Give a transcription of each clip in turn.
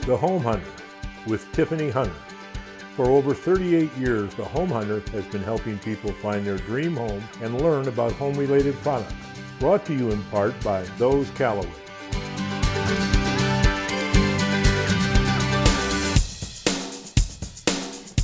The Home Hunter with Tiffany Hunter. For over 38 years, The Home Hunter has been helping people find their dream home and learn about home-related products. Brought to you in part by those Callaways.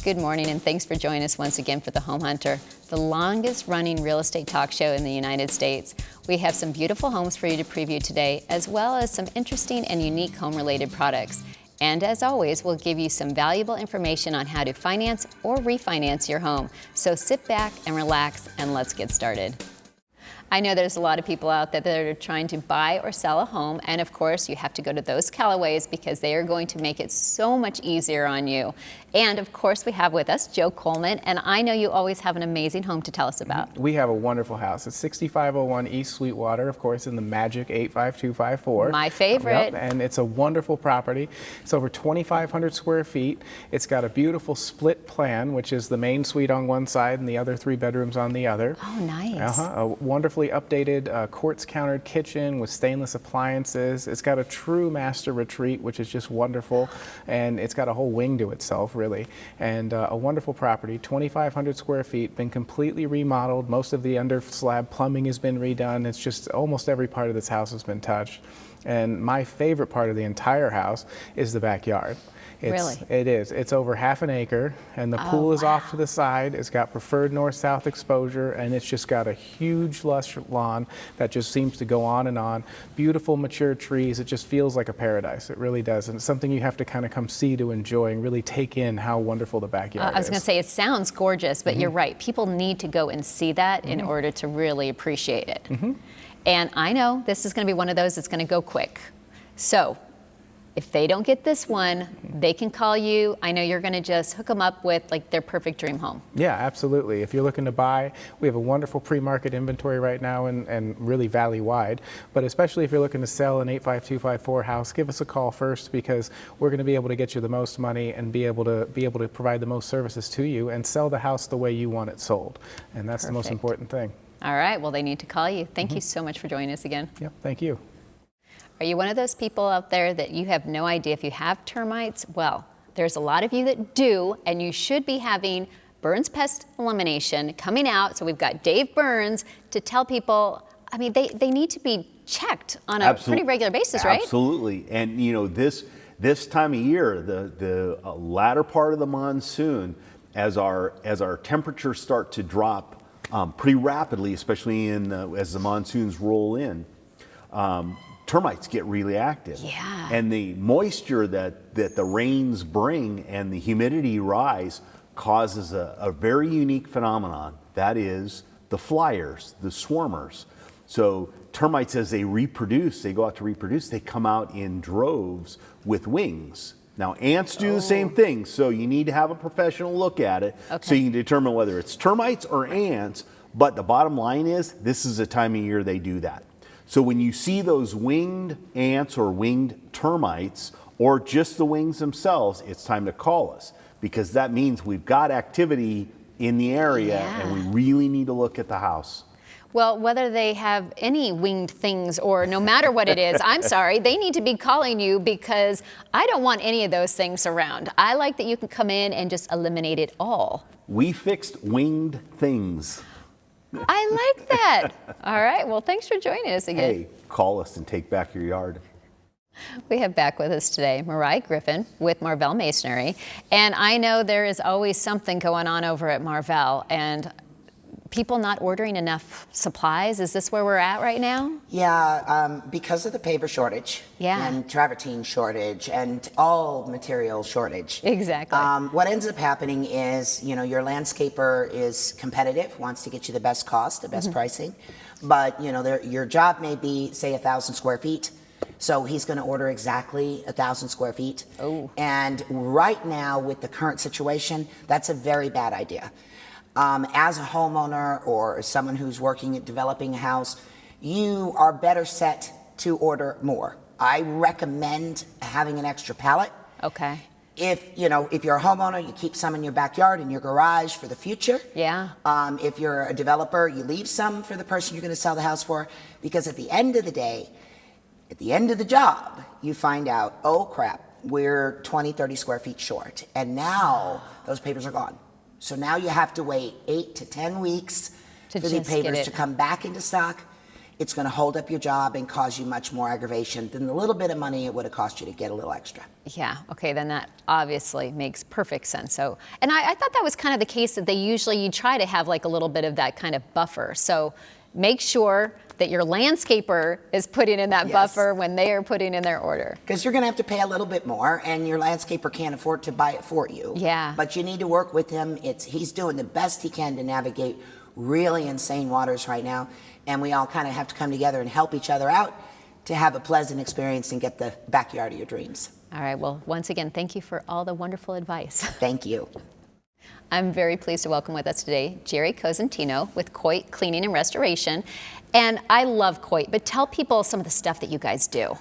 Good morning, and thanks for joining us once again for The Home Hunter, the longest running real estate talk show in the United States. We have some beautiful homes for you to preview today, as well as some interesting and unique home-related products. And as always, we'll give you some valuable information on how to finance or refinance your home. So sit back and relax, and let's get started. I know there's a lot of people out there that are trying to buy or sell a home, and of course you have to go to those Callaways because they are going to make it so much easier on you. And of course we have with us Joe Coleman, and I know you always have an amazing home to tell us about. We have a wonderful house. It's 6501 East Sweetwater, of course, in the magic 85254. My favorite. Yep, and it's a wonderful property. It's over 2,500 square feet. It's got a beautiful split plan, which is the main suite on one side and the other 3 bedrooms on the other. Oh, nice. A wonderfully updated quartz countered kitchen with stainless appliances. It's got a true master retreat, which is just wonderful, and it's got a whole wing to itself, really. And a wonderful property, 2,500 square feet, been completely remodeled. Most of the under slab plumbing has been redone. It's just almost every part of this house has been touched. And my favorite part of the entire house is the backyard. Really? It is. It's over half an acre, and the pool is off to the side. It's got preferred north-south exposure, and it's just got a huge lush lawn that just seems to go on and on. Beautiful mature trees. It just feels like a paradise. It really does. And it's something you have to kind of come see to enjoy and really take in how wonderful the backyard is. I was going to say, it sounds gorgeous, but you're right. People need to go and see that in order to really appreciate it. And I know this is going to be one of those that's going to go quick. So if they don't get this one, they can call you. I know you're going to just hook them up with like their perfect dream home. Yeah, absolutely. If you're looking to buy, we have a wonderful pre-market inventory right now and really valley-wide. But especially if you're looking to sell an 85254 house, give us a call first, because we're going to be able to get you the most money and be able to provide the most services to you and sell the house the way you want it sold. And that's the most important thing. All right. Well, they need to call you. Thank you so much for joining us again. Yep. Thank you. Are you one of those people out there that you have no idea if you have termites? Well, there's a lot of you that do, and you should be having Burns Pest Elimination coming out. So we've got Dave Burns to tell people, I mean, they need to be checked on a pretty regular basis, right? Absolutely. And you know, this time of year, the latter part of the monsoon, as our temperatures start to drop pretty rapidly, especially as the monsoons roll in, termites get really active. Yeah. And the moisture that the rains bring and the humidity rise causes a very unique phenomenon. That is the flyers, the swarmers. So termites, as they reproduce, they go out to reproduce, they come out in droves with wings. Now, ants do the same thing, so you need to have a professional look at it so you can determine whether it's termites or ants. But the bottom line is, this is the time of year they do that. So when you see those winged ants or winged termites, or just the wings themselves, it's time to call us, because that means we've got activity in the area and we really need to look at the house. Well, whether they have any winged things or no matter what it is, I'm sorry, they need to be calling you, because I don't want any of those things around. I like that you can come in and just eliminate it all. We fixed winged things. I like that. All right. Well, thanks for joining us again. Hey, call us and take back your yard. We have back with us today Mariah Griffin with Marvell Masonry. And I know there is always something going on over at Marvell, and people not ordering enough supplies. Is this where we're at right now? Yeah, because of the paver shortage and travertine shortage and all material shortage. Exactly. What ends up happening is, you know, your landscaper is competitive, wants to get you the best cost, the best pricing, but you know, your job may be, say, 1,000 square feet. So he's going to order exactly 1,000 square feet. Oh. And right now, with the current situation, that's a very bad idea. As a homeowner or someone who's working at developing a house, you are better set to order more. I recommend having an extra pallet. Okay. If you're a homeowner, you keep some in your backyard, in your garage for the future. Yeah. If you're a developer, you leave some for the person you're going to sell the house for, because at the end of the day, at the end of the job, you find out, oh crap, we're 20, 30 square feet short. And now those papers are gone. So now you have to wait 8 to 10 weeks for the papers to come back into stock. It's going to hold up your job and cause you much more aggravation than the little bit of money it would have cost you to get a little extra. Yeah, okay, then that obviously makes perfect sense. So, and I thought that was kind of the case that you try to have like a little bit of that kind of buffer. So make sure that your landscaper is putting in that buffer when they are putting in their order. Because you're going to have to pay a little bit more, and your landscaper can't afford to buy it for you. Yeah. But you need to work with him. He's doing the best he can to navigate really insane waters right now, and we all kind of have to come together and help each other out to have a pleasant experience and get the backyard of your dreams. All right, well, once again, thank you for all the wonderful advice. Thank you. I'm very pleased to welcome with us today Jerry Cosentino with Coit Cleaning and Restoration. And I love Coit, but tell people some of the stuff that you guys do.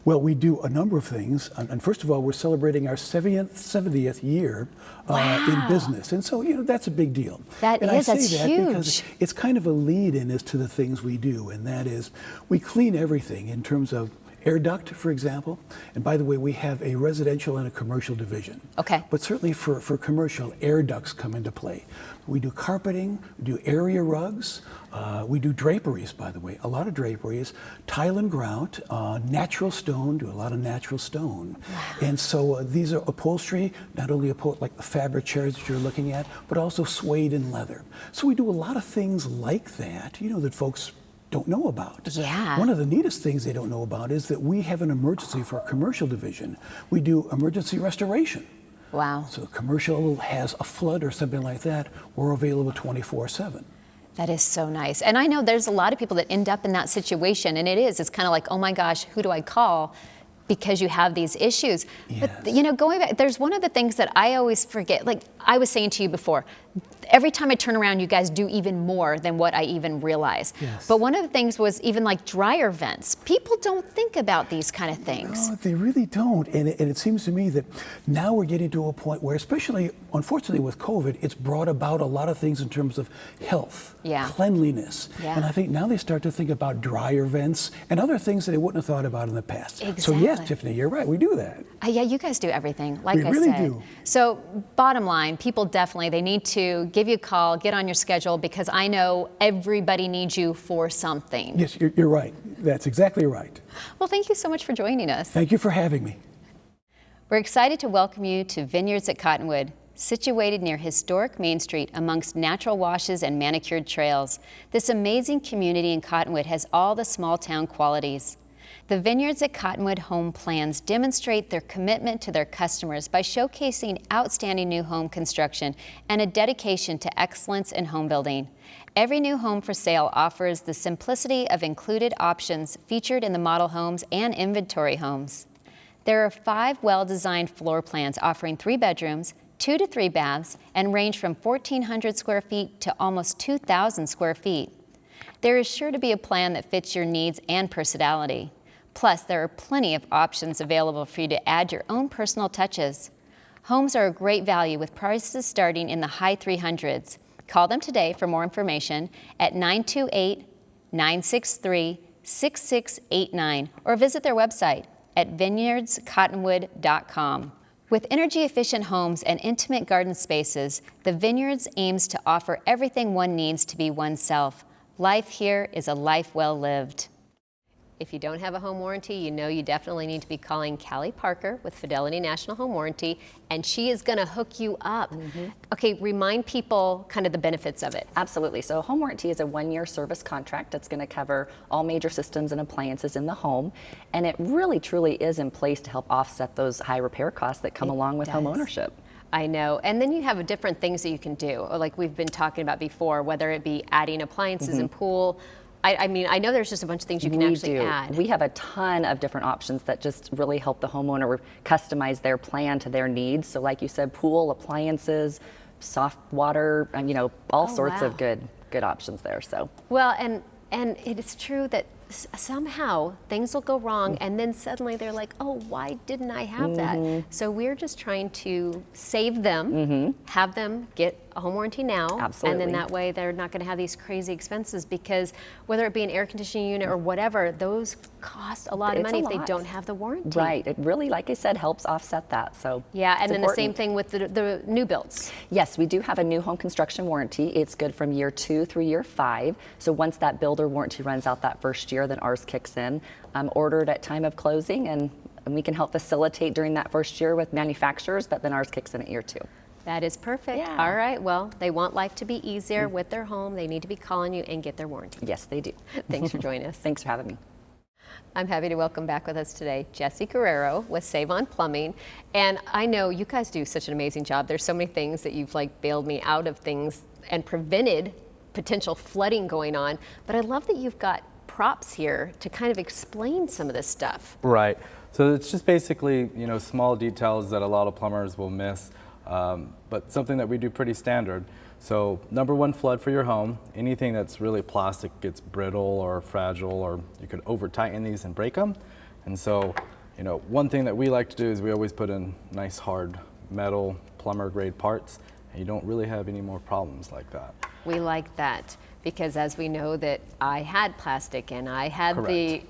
Well, we do a number of things. And first of all, we're celebrating our 70th year in business. And so, that's a big deal. That's huge. Because it's kind of a lead-in as to the things we do. And that is, we clean everything in terms of air duct, for example. And by the way, we have a residential and a commercial division. Okay. But certainly for commercial, air ducts come into play. We do carpeting, we do area rugs, we do draperies, by the way, a lot of draperies, tile and grout, natural stone, do a lot of natural stone. Wow. And so these are upholstery, not only like the fabric chairs that you're looking at, but also suede and leather. So we do a lot of things like that, that folks don't know about. Yeah. One of the neatest things they don't know about is that we have an emergency for our commercial division. We do emergency restoration. Wow. So commercial has a flood or something like that, we're available 24/7. That is so nice. And I know there's a lot of people that end up in that situation, and it's kind of like, oh my gosh, who do I call? Because you have these issues. Yes. But going back, there's one of the things that I always forget, like I was saying to you before, every time I turn around, you guys do even more than what I even realize. Yes. But one of the things was even like dryer vents. People don't think about these kind of things. No, they really don't. And it seems to me that now we're getting to a point where, especially, unfortunately, with COVID, it's brought about a lot of things in terms of health, cleanliness. Yeah. And I think now they start to think about dryer vents and other things that they wouldn't have thought about in the past. Exactly. So yes, Tiffany, you're right, we do that. Yeah, you guys do everything, like we I really said. do. So bottom line, people definitely, they need to give you a call, get on your schedule, because I know everybody needs you for something. Yes, you're right. That's exactly right. Well, thank you so much for joining us. Thank you for having me. We're excited to welcome you to Vineyards at Cottonwood, situated near historic Main Street amongst natural washes and manicured trails. This amazing community in Cottonwood has all the small town qualities. The Vineyards at Cottonwood home plans demonstrate their commitment to their customers by showcasing outstanding new home construction and a dedication to excellence in home building. Every new home for sale offers the simplicity of included options featured in the model homes and inventory homes. There are 5 well-designed floor plans offering 3 bedrooms, 2 to 3 baths, and range from 1,400 square feet to almost 2,000 square feet. There is sure to be a plan that fits your needs and personality. Plus, there are plenty of options available for you to add your own personal touches. Homes are a great value with prices starting in the high 300s. Call them today for more information at 928-963-6689 or visit their website at vineyardscottonwood.com. With energy-efficient homes and intimate garden spaces, the Vineyards aims to offer everything one needs to be oneself. Life here is a life well lived. If you don't have a home warranty, you know you definitely need to be calling Callie Parker with Fidelity National Home Warranty, and she is going to hook you up. Okay, remind people kind of the benefits of it. Absolutely. So a home warranty is a 1-year service contract that's going to cover all major systems and appliances in the home, and it really truly is in place to help offset those high repair costs that come along with home ownership. I know. And then you have different things that you can do, like we've been talking about before, whether it be adding appliances and pool. I mean, I know there's just a bunch of things you can actually add. We have a ton of different options that just really help the homeowner customize their plan to their needs. So like you said, pool, appliances, soft water, all sorts of good options there. So well, and it is true that somehow things will go wrong, and then suddenly they're like, oh, why didn't I have that? So we're just trying to save them, have them get a home warranty now. Absolutely. And then that way they're not going to have these crazy expenses, because whether it be an air conditioning unit or whatever, those cost a lot of money if they don't have the warranty. Right. It really, like I said, helps offset that. So yeah, and then important. the same thing with the new builds. Yes, we do have a new home construction warranty. It's good from year 2 through year 5. So once that builder warranty runs out that first year, then ours kicks in. Ordered at time of closing, and we can help facilitate during that first year with manufacturers, but then ours kicks in at year 2. That is perfect. Yeah. All right, well, they want life to be easier with their home. They need to be calling you and get their warranty. Yes, they do. Thanks for joining us. Thanks for having me. I'm happy to welcome back with us today Jesse Guerrero with Sav-On Plumbing. And I know you guys do such an amazing job. There's so many things that you've like bailed me out of things and prevented potential flooding going on. But I love that you've got props here to kind of explain some of this stuff. Right. So it's just basically, you know, small details that a lot of plumbers will miss, but something that we do pretty standard. So number 1, flood for your home. Anything that's really plastic gets brittle or fragile, or you could over tighten these and break them. And so, you know, one thing that we like to do is we always put in nice hard metal plumber grade parts, and you don't really have any more problems like that. We like that because, as we know, that I had plastic and I had Correct. the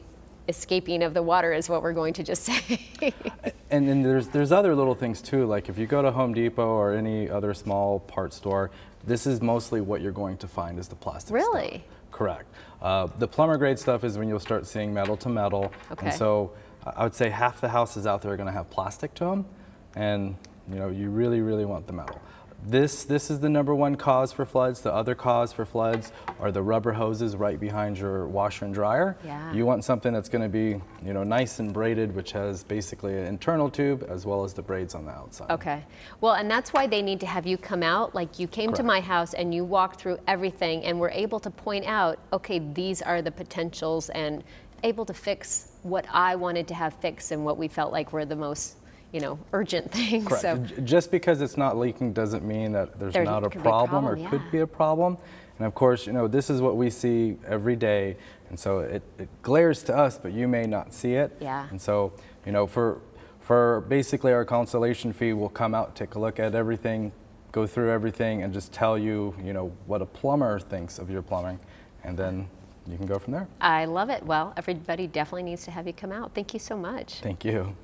escaping of the water is what we're going to just say. And then there's other little things too, like if you go to Home Depot or any other small part store, this is mostly what you're going to find is the plastic Really? stuff. Correct. The plumber grade stuff is when you'll start seeing metal to metal. Okay. And so I would say half the houses out there are going to have plastic to them, and you know, you really, really want the metal. This is the number 1 cause for floods. The other cause for floods are the rubber hoses right behind your washer and dryer. Yeah. You want something that's going to be, you know, nice and braided, which has basically an internal tube as well as the braids on the outside. Okay. Well, and that's why they need to have you come out. Like you came to Correct. my house and you walked through everything and were able to point out, okay, these are the potentials, and able to fix what I wanted to have fixed and what we felt like were the most, you know, urgent things. Correct. So Just because it's not leaking doesn't mean that there's There not a could be a problem, problem, or could yeah. be a problem. And of course, you know, this is what we see every day, and so it glares to us, but you may not see it. Yeah. And so, you know, for basically our consultation fee, we'll come out, take a look at everything, go through everything, and just tell you, you know, what a plumber thinks of your plumbing, and then you can go from there. I love it. Well, everybody definitely needs to have you come out. Thank you so much. Thank you.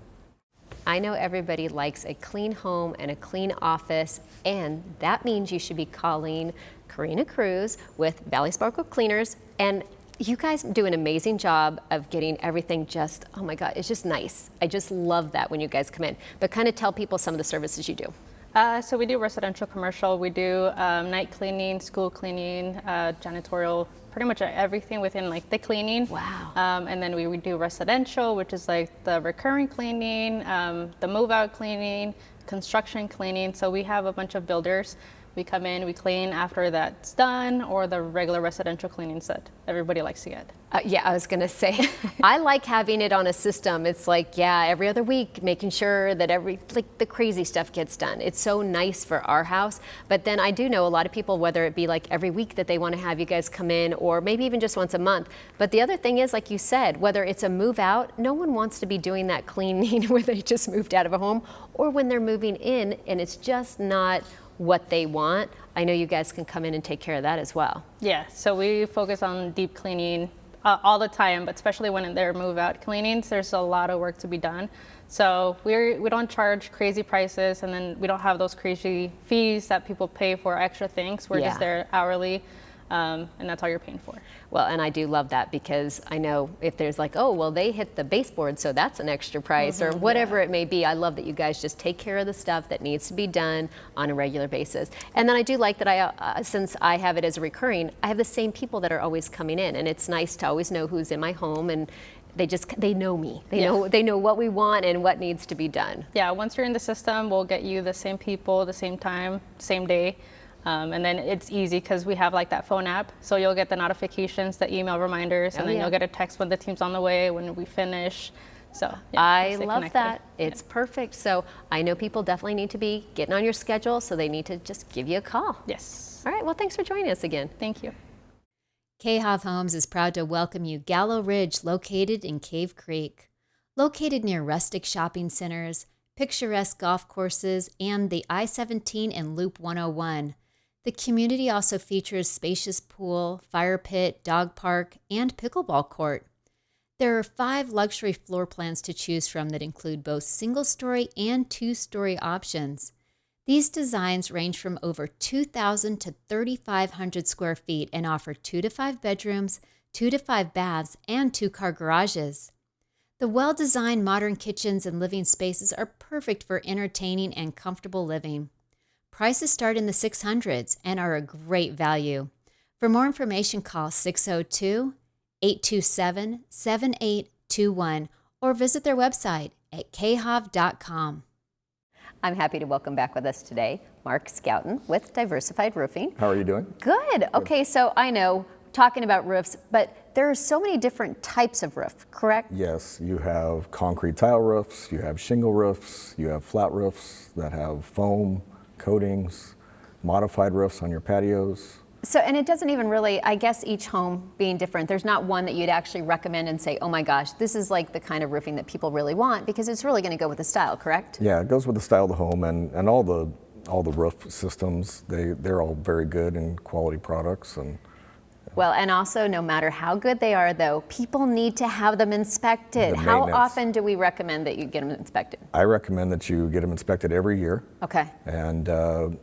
I know everybody likes a clean home and a clean office, and that means you should be calling Karina Cruz with Valley Sparkle Cleaners. And you guys do an amazing job of getting everything just, oh my God, it's just nice. I just love that when you guys come in. But kind of tell people some of the services you do. So we do residential, commercial. We do night cleaning, school cleaning, janitorial, pretty much everything within like the cleaning. Wow. And then we do residential, which is like the recurring cleaning, the move out cleaning, construction cleaning. So we have a bunch of builders. We come in, we clean after that's done, or the regular residential cleanings that everybody likes to get. Yeah, I was gonna say, I like having it on a system. It's like, yeah, every other week, making sure that like the crazy stuff gets done. It's so nice for our house. But then I do know a lot of people, whether it be like every week that they want to have you guys come in, or maybe even just once a month. But the other thing is, like you said, whether it's a move out, no one wants to be doing that cleaning where they just moved out of a home, or when they're moving in and it's just not what they want. I know you guys can come in and take care of that as well. Yeah, so we focus on deep cleaning all the time, but especially when they're move out cleanings, there's a lot of work to be done. So we don't charge crazy prices, and then we don't have those crazy fees that people pay for extra things. We're just there hourly, and that's all you're paying for. Well, and I do love that, because I know if there's like, oh, well, they hit the baseboard, so that's an extra price, or whatever it may be. I love that you guys just take care of the stuff that needs to be done on a regular basis. And then I do like that since I have it as a recurring, I have the same people that are always coming in, and it's nice to always know who's in my home, and they know me. They know what we want and what needs to be done. Yeah, once you're in the system, we'll get you the same people, the same time, same day. And then it's easy because we have like that phone app. So you'll get the notifications, the email reminders, and then you'll get a text when the team's on the way, when we finish. So yeah, I love that. It's perfect. So I know people definitely need to be getting on your schedule, so they need to just give you a call. Yes. All right, well, thanks for joining us again. Thank you. Hov Homes is proud to welcome you Gallo Ridge, located in Cave Creek. Located near rustic shopping centers, picturesque golf courses, and the I-17 and Loop 101. The community also features spacious pool, fire pit, dog park, and pickleball court. There are 5 luxury floor plans to choose from that include both single-story and 2-story options. These designs range from over 2,000 to 3,500 square feet and offer 2 to 5 bedrooms, 2 to 5 baths, and 2-car garages. The well-designed modern kitchens and living spaces are perfect for entertaining and comfortable living. Prices start in the 600s and are a great value. For more information, call 602-827-7821 or visit their website at khov.com. I'm happy to welcome back with us today Mark Scouten with Diversified Roofing. How are you doing? Good. Okay, so I know, talking about roofs, but there are so many different types of roof, correct? Yes, you have concrete tile roofs, you have shingle roofs, you have flat roofs that have foam, coatings, modified roofs on your patios. So, and it doesn't even really, I guess each home being different, there's not one that you'd actually recommend and say, oh my gosh, this is like the kind of roofing that people really want, because it's really going to go with the style, correct? Yeah, it goes with the style of the home, and all the roof systems, they're all very good and quality products. And well, and also, no matter how good they are, though, people need to have them inspected. How often do we recommend that you get them inspected? I recommend that you get them inspected every year. Okay. And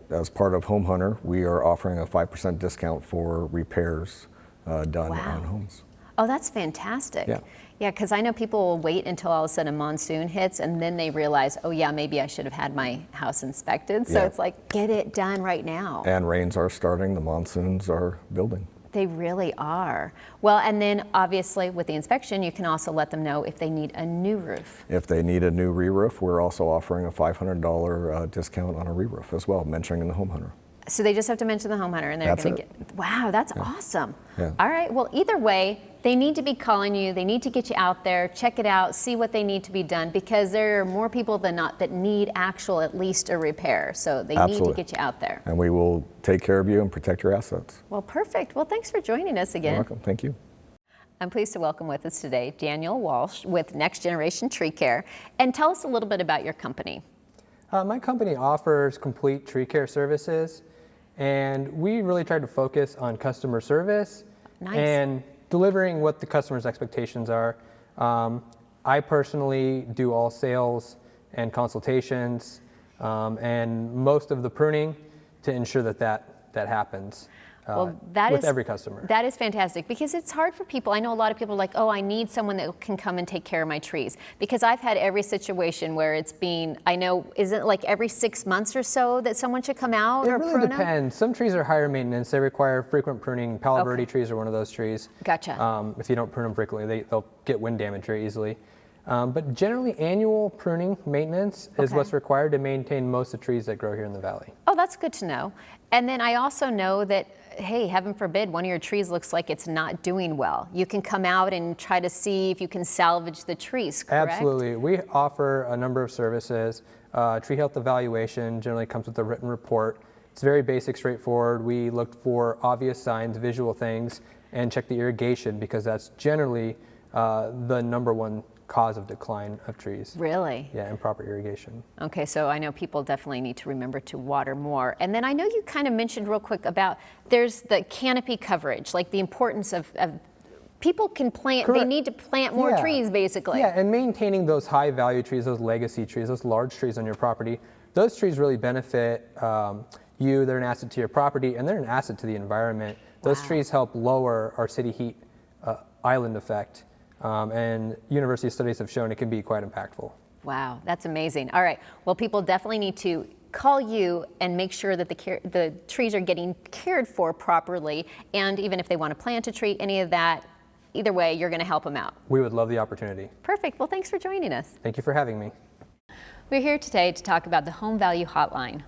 as part of Home Hunter, we are offering a 5% discount for repairs done on homes. Oh, that's fantastic. Yeah. Yeah, because I know people will wait until all of a sudden a monsoon hits and then they realize, oh yeah, maybe I should have had my house inspected. So it's like, get it done right now. And rains are starting, the monsoons are building. They really are. Well, and then obviously with the inspection, you can also let them know if they need a new roof. If they need a new re-roof, we're also offering a $500 discount on a re-roof as well, mentioning in the Home Hunter. So they just have to mention the home hunter and they're going to get, wow, that's awesome. Yeah. All right, well, either way, they need to be calling you. They need to get you out there, check it out, see what they need to be done, because there are more people than not that need actual, at least a repair. So they need to get you out there. And we will take care of you and protect your assets. Well, perfect. Well, thanks for joining us again. You're welcome. Thank you. I'm pleased to welcome with us today Daniel Walsh with Next Generation Tree Care. And tell us a little bit about your company. My company offers complete tree care services, and we really try to focus on customer service and delivering what the customer's expectations are. I personally do all sales and consultations and most of the pruning to ensure that happens. Well, that with is, every customer. That is fantastic, because it's hard for people. I know a lot of people are like, oh, I need someone that can come and take care of my trees, because I've had every situation where it's been, I know, isn't it like every 6 months or so that someone should come out or prune them? It really depends. Some trees are higher maintenance. They require frequent pruning. Palo Verde trees are one of those trees. Gotcha. If you don't prune them frequently, they'll get wind damage very easily. But generally, annual pruning maintenance is what's required to maintain most of the trees that grow here in the valley. Oh, that's good to know. And then I also know that, hey, heaven forbid, one of your trees looks like it's not doing well. You can come out and try to see if you can salvage the trees, correct? Absolutely. We offer a number of services. Tree health evaluation generally comes with a written report. It's very basic, straightforward. We look for obvious signs, visual things, and check the irrigation, because that's generally the #1 cause of decline of trees. Really? Yeah, improper irrigation. Okay, so I know people definitely need to remember to water more. And then I know you kind of mentioned real quick about there's the canopy coverage, like the importance of people can plant, Correct. they need to plant more trees basically. Yeah, and maintaining those high value trees, those legacy trees, those large trees on your property, those trees really benefit you, they're an asset to your property, and they're an asset to the environment. Those trees help lower our city heat island effect. And university studies have shown it can be quite impactful. Wow, that's amazing. All right, well, people definitely need to call you and make sure that the trees are getting cared for properly, and even if they want to plant a tree, any of that, either way, you're going to help them out. We would love the opportunity. Perfect. Well, thanks for joining us. Thank you for having me. We're here today to talk about the Home Value Hotline.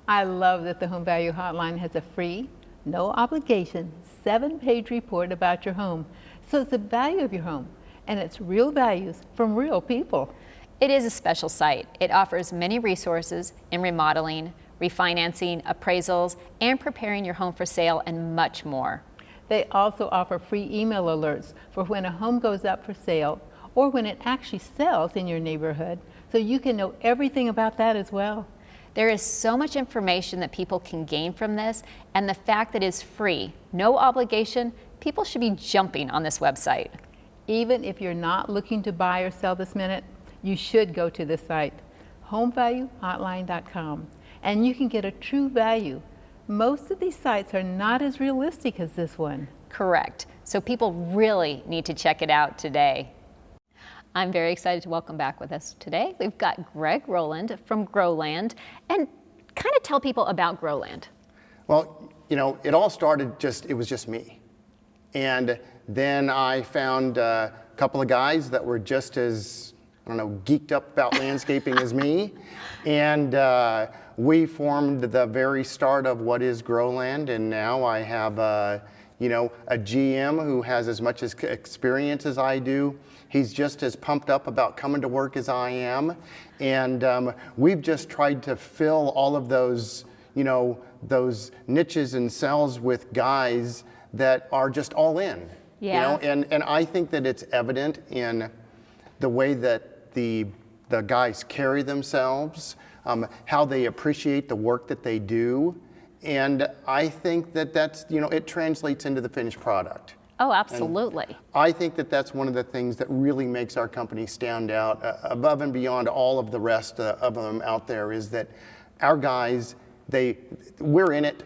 I love that the Home Value Hotline has a free, no obligation, 7-page report about your home. So it's the value of your home, and it's real values from real people. It is a special site. It offers many resources in remodeling, refinancing, appraisals, and preparing your home for sale, and much more. They also offer free email alerts for when a home goes up for sale or when it actually sells in your neighborhood, so you can know everything about that as well. There is so much information that people can gain from this, and the fact that it's free, no obligation, people should be jumping on this website. Even if you're not looking to buy or sell this minute, you should go to this site, homevaluehotline.com, and you can get a true value. Most of these sites are not as realistic as this one. Correct. So people really need to check it out today. I'm very excited to welcome back with us today. We've got Greg Rowland from Growland, and kind of tell people about Growland. Well, you know, it all started it was just me. And then I found a couple of guys that were just as, I don't know, geeked up about landscaping as me. And we formed the very start of what is Growland. And now I have, you know, a GM who has as much experience as I do. He's just as pumped up about coming to work as I am. And we've just tried to fill all of those, you know, those niches and cells with guys that are just all in. Yeah. You know, and I think that it's evident in the way that the guys carry themselves, how they appreciate the work that they do. And I think that that's, you know, it translates into the finished product. Oh, absolutely. And I think that that's one of the things that really makes our company stand out above and beyond all of the rest of them out there, is that our guys, we're in it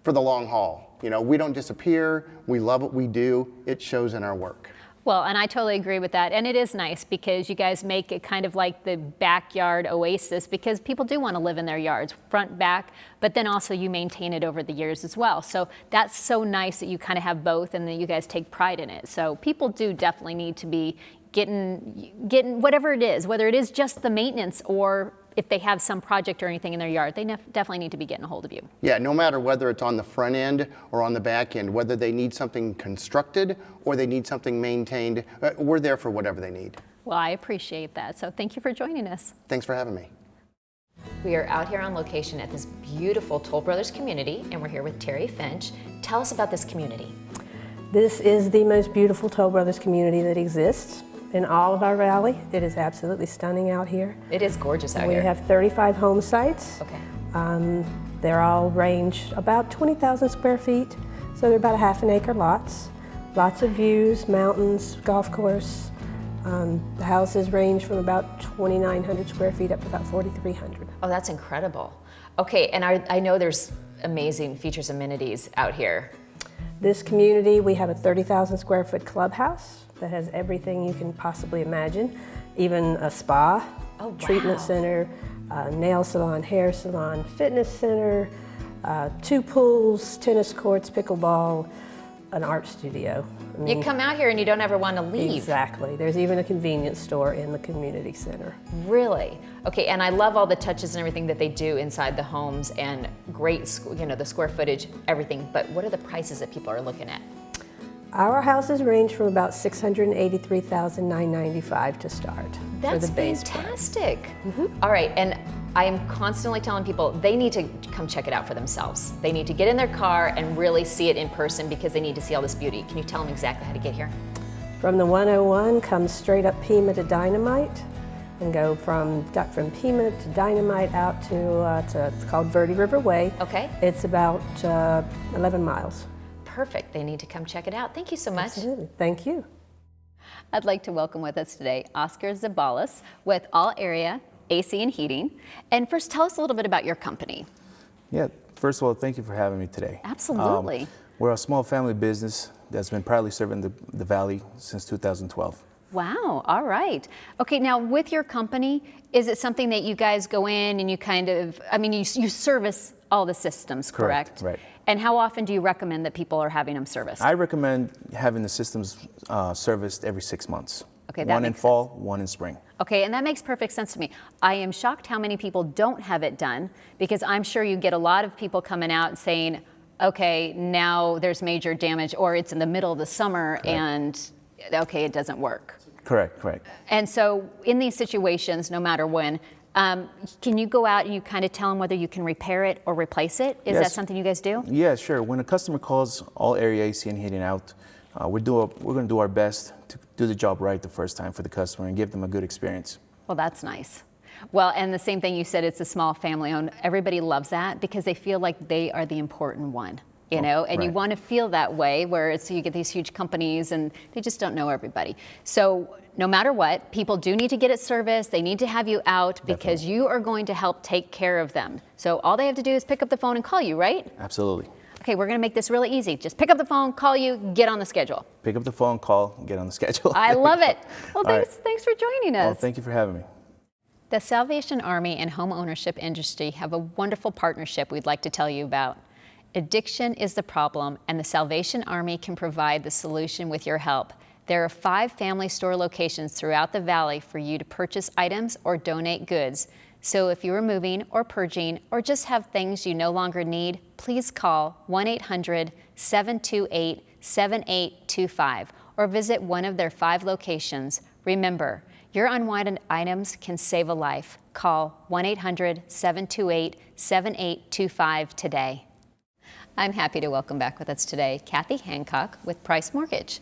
for the long haul. You know, we don't disappear. We love what we do. It shows in our work. Well, and I totally agree with that. And it is nice because you guys make it kind of like the backyard oasis, because people do want to live in their yards, front, back, but then also you maintain it over the years as well. So that's so nice that you kind of have both and that you guys take pride in it. So people do definitely need to be getting whatever it is, whether it is just the maintenance or if they have some project or anything in their yard, they definitely need to be getting a hold of you. Yeah, no matter whether it's on the front end or on the back end, whether they need something constructed or they need something maintained, we're there for whatever they need. Well, I appreciate that. So thank you for joining us. Thanks for having me. We are out here on location at this beautiful Toll Brothers community, and we're here with Terry Finch. Tell us about this community. This is the most beautiful Toll Brothers community that exists in all of our valley. It is absolutely stunning out here. It is gorgeous out here. We have 35 home sites. Okay. They're all range about 20,000 square feet, so they're about 1/2 acre lots. Lots of views, mountains, golf course. The houses range from about 2,900 square feet up to about 4,300. Oh, that's incredible. Okay, and I know there's amazing features, amenities out here. This community, we have a 30,000 square foot clubhouse that has everything you can possibly imagine, even a spa, treatment center, nail salon, hair salon, fitness center, 2 pools, tennis courts, pickleball, an art studio. I mean, you come out here and you don't ever want to leave. Exactly. There's even a convenience store in the community center. Really? Okay, and I love all the touches and everything that they do inside the homes, and great, you know, the square footage, everything, but what are the prices that people are looking at? Our houses range from about $683,995 to start. That's for the base fantastic. All right, and I am constantly telling people they need to come check it out for themselves. They need to get in their car and really see it in person because they need to see all this beauty. Can you tell them exactly how to get here? From the 101, come straight up Pima to Dynamite, and go from Pima to Dynamite out to it's called Verde River Way. Okay. It's about 11 miles. Perfect. They need to come check it out. Thank you so much. Absolutely. Thank you. I'd like to welcome with us today Oscar Zabalas with All Area AC and Heating. And first, tell us a little bit about your company. Yeah, first of all, thank you for having me today. Absolutely. We're a small family business that's been proudly serving the Valley since 2012. Wow, all right. Okay, now with your company, is it something that you guys go in and you kind of, I mean, you service all the systems, correct? Right. And how often do you recommend that people are having them serviced? I recommend having the systems serviced every 6 months. Okay, that one in makes fall, one in spring. Okay, and that makes perfect sense to me. I am shocked how many people don't have it done, because I'm sure you get a lot of people coming out and saying, okay, now there's major damage, or it's in the middle of the summer and okay, it doesn't work. Correct. And so in these situations, no matter when, can you go out and you kind of tell them whether you can repair it or replace it? Is that something you guys do? Yeah, sure. When a customer calls All Area AC and Heating out, we're going to do our best to do the job right the first time for the customer and give them a good experience. Well, that's nice. Well, and the same thing you said, it's a small family owned. Everybody loves that because they feel like they are the important one, you know, and you want to feel that way where it's, you get these huge companies and they just don't know everybody. So no matter what, people do need to get it serviced. They need to have you out because you are going to help take care of them. So all they have to do is pick up the phone and call you, right? Absolutely. Okay, we're going to make this really easy. Just pick up the phone, call you, get on the schedule. Pick up the phone, call, get on the schedule. I love it. Well, thanks for joining us. Well, thank you for having me. The Salvation Army and home ownership industry have a wonderful partnership we'd like to tell you about. Addiction is the problem, and the Salvation Army can provide the solution with your help. There are 5 family store locations throughout the valley for you to purchase items or donate goods. So if you are moving or purging or just have things you no longer need, please call 1-800-728-7825 or visit one of their 5 locations. Remember, your unwanted items can save a life. Call 1-800-728-7825 today. I'm happy to welcome back with us today Kathy Hancock with Price Mortgage.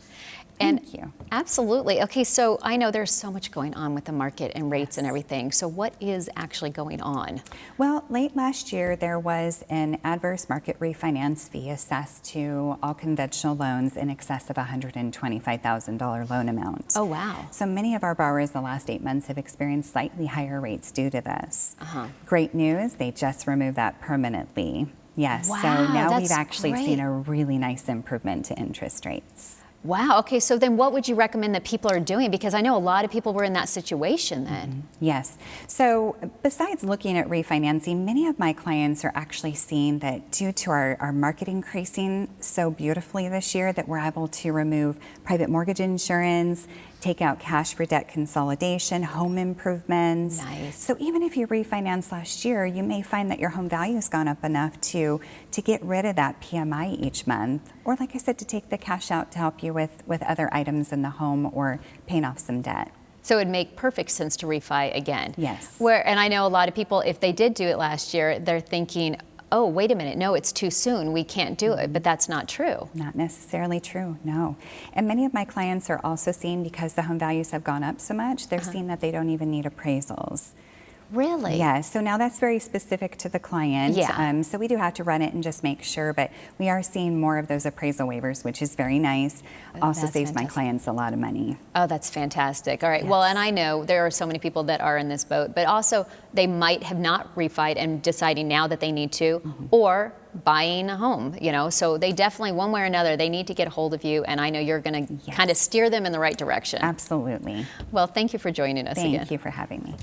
Thank you. Absolutely. Okay, so I know there's so much going on with the market and rates and everything. So what is actually going on? Well, late last year, there was an adverse market refinance fee assessed to all conventional loans in excess of $125,000 loan amount. Oh, wow. So many of our borrowers the last 8 months have experienced slightly higher rates due to this. Great news, they just removed that permanently. Yes, wow, so now we've that's actually great. seen a really nice improvement to interest rates. Wow, okay, so then what would you recommend that people are doing? Because I know a lot of people were in that situation then. Yes, so besides looking at refinancing, many of my clients are actually seeing that due to our market increasing so beautifully this year that we're able to remove private mortgage insurance, take out cash for debt consolidation, home improvements. Nice. So even if you refinanced last year, you may find that your home value has gone up enough to get rid of that PMI each month. Or like I said, to take the cash out to help you with other items in the home or paying off some debt. So it would make perfect sense to refi again. Yes. And I know a lot of people, if they did do it last year, they're thinking, oh, wait a minute, no, it's too soon, we can't do it, but that's not true. Not necessarily true, no. And many of my clients are also seeing, because the home values have gone up so much, they're seeing that they don't even need appraisals. Really? Yeah, so now that's very specific to the client. Yeah. So we do have to run it and just make sure, but we are seeing more of those appraisal waivers, which is very nice. Also saves my clients a lot of money. Oh, that's fantastic. All right, well, and I know there are so many people that are in this boat, but also they might have not refied and deciding now that they need to, or buying a home, you know, so they definitely, one way or another, they need to get a hold of you, and I know you're going to kind of steer them in the right direction. Absolutely. Well, thank you for joining us again. Thank you for having me.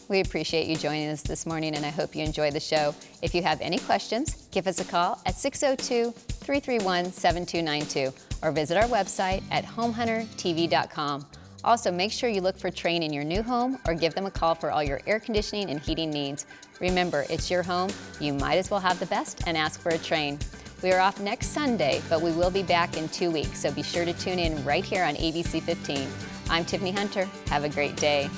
We appreciate you joining us this morning, and I hope you enjoyed the show. If you have any questions, give us a call at 602-331-7292 or visit our website at homehuntertv.com. Also, make sure you look for Trane in your new home or give them a call for all your air conditioning and heating needs. Remember, it's your home. You might as well have the best and ask for a Trane. We are off next Sunday, but we will be back in 2 weeks, so be sure to tune in right here on ABC 15. I'm Tiffany Hunter. Have a great day.